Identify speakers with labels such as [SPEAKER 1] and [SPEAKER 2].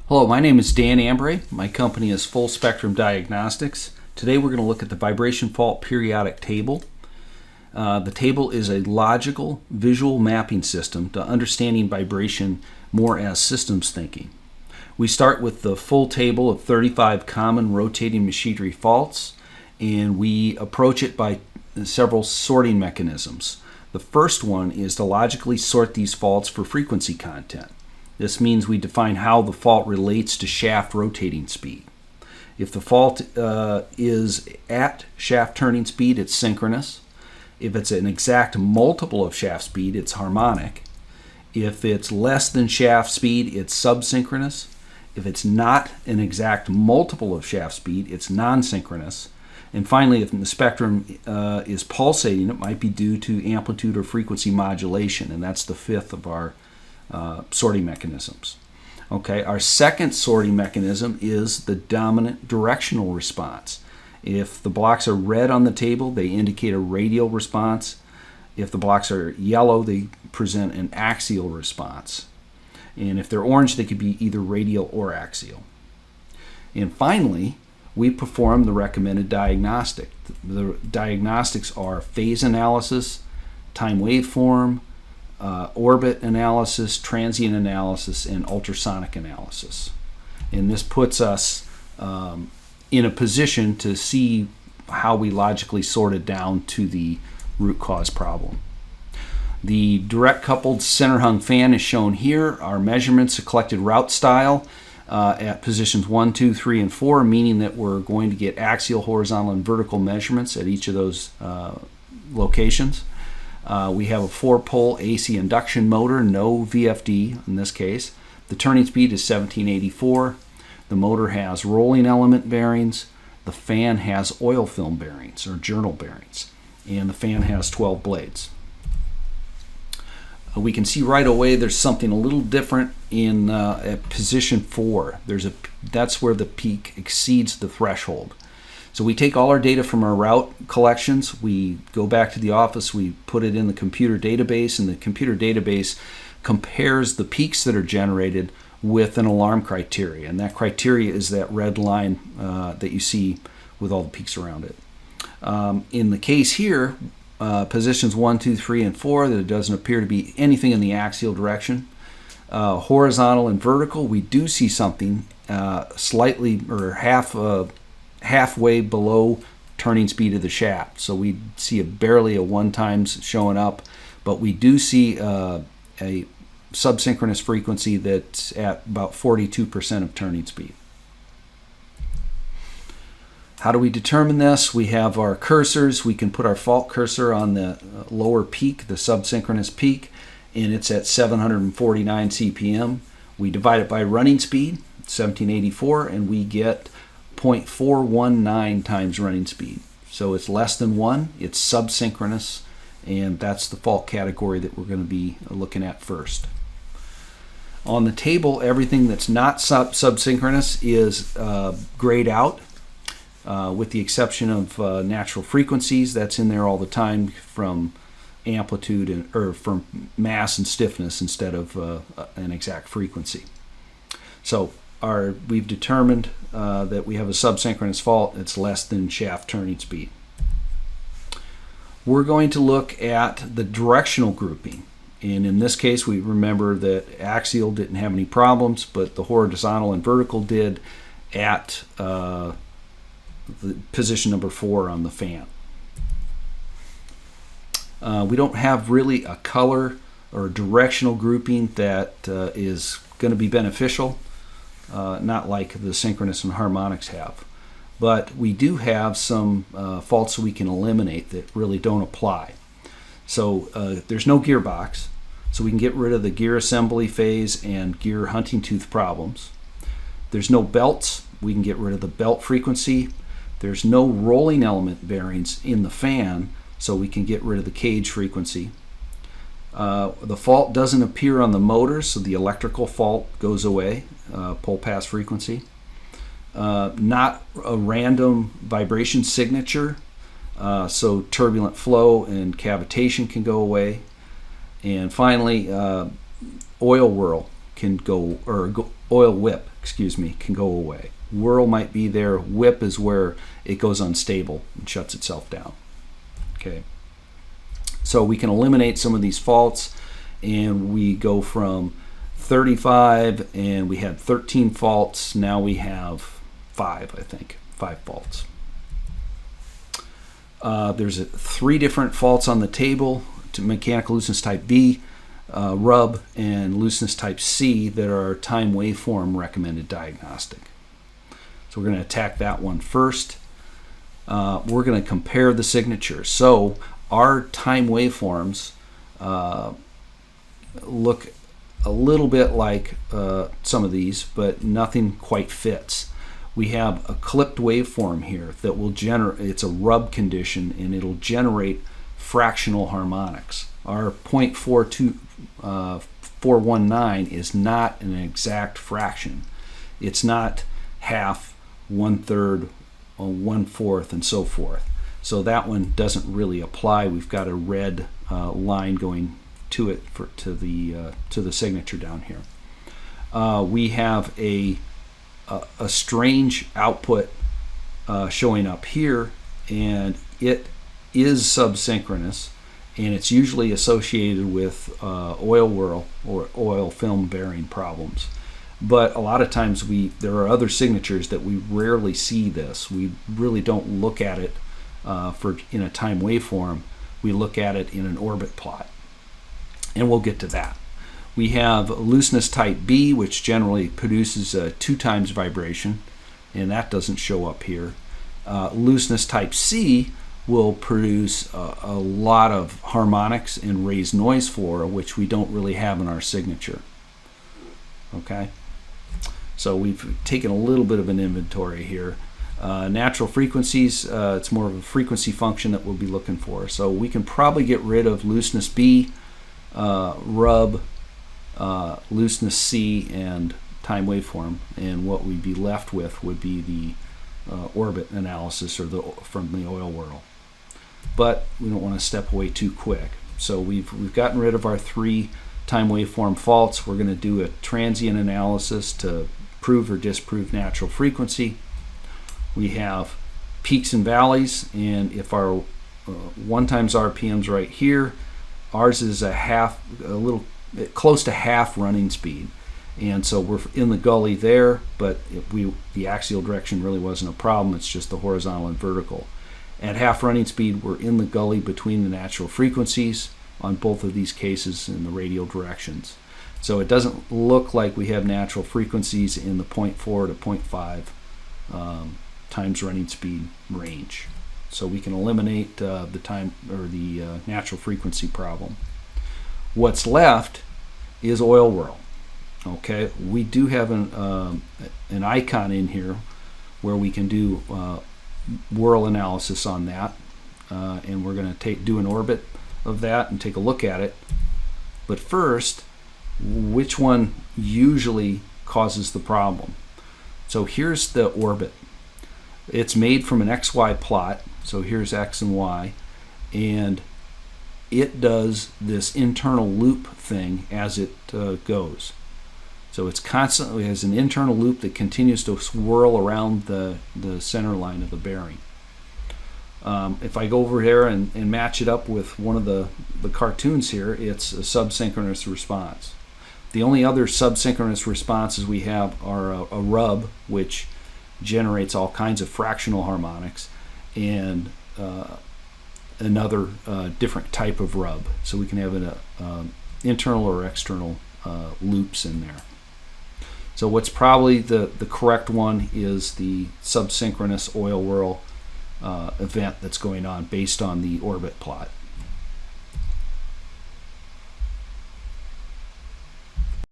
[SPEAKER 1] Hello, my name is Dan Ambray. My company is Full Spectrum Diagnostics. Today we're going to look at the vibration fault periodic table. The table is a logical visual mapping system to understanding vibration more as systems thinking. We start with the full table of 35 common rotating machinery faults, and we approach it by several sorting mechanisms. The first one is to logically sort these faults for frequency content. This means we define how the fault relates to shaft rotating speed. If the fault is at shaft turning speed, it's synchronous. If it's an exact multiple of shaft speed, it's harmonic. If it's less than shaft speed, it's sub-synchronous. If it's not an exact multiple of shaft speed, it's non-synchronous. And finally, if the spectrum is pulsating, it might be due to amplitude or frequency modulation, and that's the fifth of our sorting mechanisms. Okay, our second sorting mechanism is the dominant directional response. If the blocks are red on the table, they indicate a radial response. If the blocks are yellow, they present an axial response. And if they're orange, they could be either radial or axial. And finally, we perform the recommended diagnostic. The diagnostics are phase analysis, time waveform, orbit analysis, transient analysis, and ultrasonic analysis. And this puts us in a position to see how we logically sort it down to the root cause problem. The direct coupled center hung fan is shown here. Our measurements are collected route style at positions 1, 2, 3, and 4, meaning that we're going to get axial, horizontal, and vertical measurements at each of those locations. We have a 4-pole AC induction motor, no VFD in this case. The turning speed is 1784. The motor has rolling element bearings. The fan has oil film bearings or journal bearings. And the fan has 12 blades. We can see right away there's something a little different in at position 4. That's where the peak exceeds the threshold. So we take all our data from our route collections, we go back to the office, we put it in the computer database, and the computer database compares the peaks that are generated with an alarm criteria. And that criteria is that red line that you see with all the peaks around it. In the case here, positions 1, 2, 3, and 4, there doesn't appear to be anything in the axial direction. Horizontal and vertical, we do see something slightly or halfway below turning speed of the shaft. So we see barely a 1 times showing up, but we do see a subsynchronous frequency that's at about 42% of turning speed. How do we determine this? We have our cursors. We can put our fault cursor on the lower peak, the subsynchronous peak, and it's at 749 CPM. We divide it by running speed, 1784, and we get 0.419 times running speed. So it's less than 1, it's subsynchronous, and that's the fault category that we're going to be looking at first. On the table, everything that's not subsynchronous is grayed out, with the exception of natural frequencies. That's in there all the time from amplitude or from mass and stiffness instead of an exact frequency. So we've determined that we have a subsynchronous fault. It's less than shaft turning speed. We're going to look at the directional grouping. And in this case, we remember that axial didn't have any problems, but the horizontal and vertical did at the position number 4 on the fan. We don't have really a color or directional grouping that is going to be beneficial. Not like the synchronous and harmonics have. But we do have some faults we can eliminate that really don't apply. So there's no gearbox, so we can get rid of the gear assembly phase and gear hunting tooth problems. There's no belts, we can get rid of the belt frequency. There's no rolling element bearings in the fan, so we can get rid of the cage frequency. The fault doesn't appear on the motor, so the electrical fault goes away, pole pass frequency. Not a random vibration signature, so turbulent flow and cavitation can go away. And finally, oil whirl. can go, or oil whip, excuse me, can go away. Whirl might be there. Whip is where it goes unstable and shuts itself down. Okay. So we can eliminate some of these faults, and we go from 35, and we had 13 faults. Now we have 5, I think, 5 faults. There's 3 different faults on the table: to mechanical looseness type B, rub, and looseness type C that are time waveform recommended diagnostic. So we're going to attack that one first. We're going to compare the signatures. So our time waveforms look a little bit like some of these, but nothing quite fits. We have a clipped waveform here that will generate, it's a rub condition, and it'll generate fractional harmonics. Our 0.419 is not an exact fraction. It's not half, 1/3, 1/4, and so forth. So that one doesn't really apply. We've got a red line going to it to the signature down here. We have a strange output showing up here, and it is subsynchronous, and it's usually associated with oil whirl or oil film bearing problems. But a lot of times there are other signatures that we rarely see this. We really don't look at it in a time waveform. We look at it in an orbit plot, and we'll get to that. We have looseness type B, which generally produces a 2 times vibration, and that doesn't show up here. Looseness type C will produce a lot of harmonics and raised noise floor, which we don't really have in our signature. Okay, so we've taken a little bit of an inventory here. Natural frequencies, it's more of a frequency function that we'll be looking for. So we can probably get rid of looseness B, rub, looseness C, and time waveform, and what we'd be left with would be the orbit analysis, or from the oil whirl. But we don't want to step away too quick. So we've gotten rid of our 3 time waveform faults. We're going to do a transient analysis to prove or disprove natural frequency. We have peaks and valleys, and if our 1 times RPM's right here, ours is a little close to half running speed, and so we're in the gully there, but the axial direction really wasn't a problem. It's just the horizontal and vertical. At half running speed, we're in the gully between the natural frequencies on both of these cases in the radial directions. So it doesn't look like we have natural frequencies in the 0.4 to 0.5 times running speed range. So we can eliminate the time, or the natural frequency problem. What's left is oil whirl. Okay, we do have an icon in here where we can do whirl analysis on that, and we're going to do an orbit of that and take a look at it. But first, which one usually causes the problem? So here's the orbit. It's made from an XY plot. So here's X and Y, and it does this internal loop thing as it goes. So it's constantly has an internal loop that continues to swirl around the center line of the bearing. If I go over here and match it up with one of the cartoons here, it's a subsynchronous response. The only other subsynchronous responses we have are a rub, which generates all kinds of fractional harmonics, and another different type of rub. So we can have an internal or external loops in there. So what's probably the correct one is the subsynchronous oil whirl event that's going on based on the orbit plot.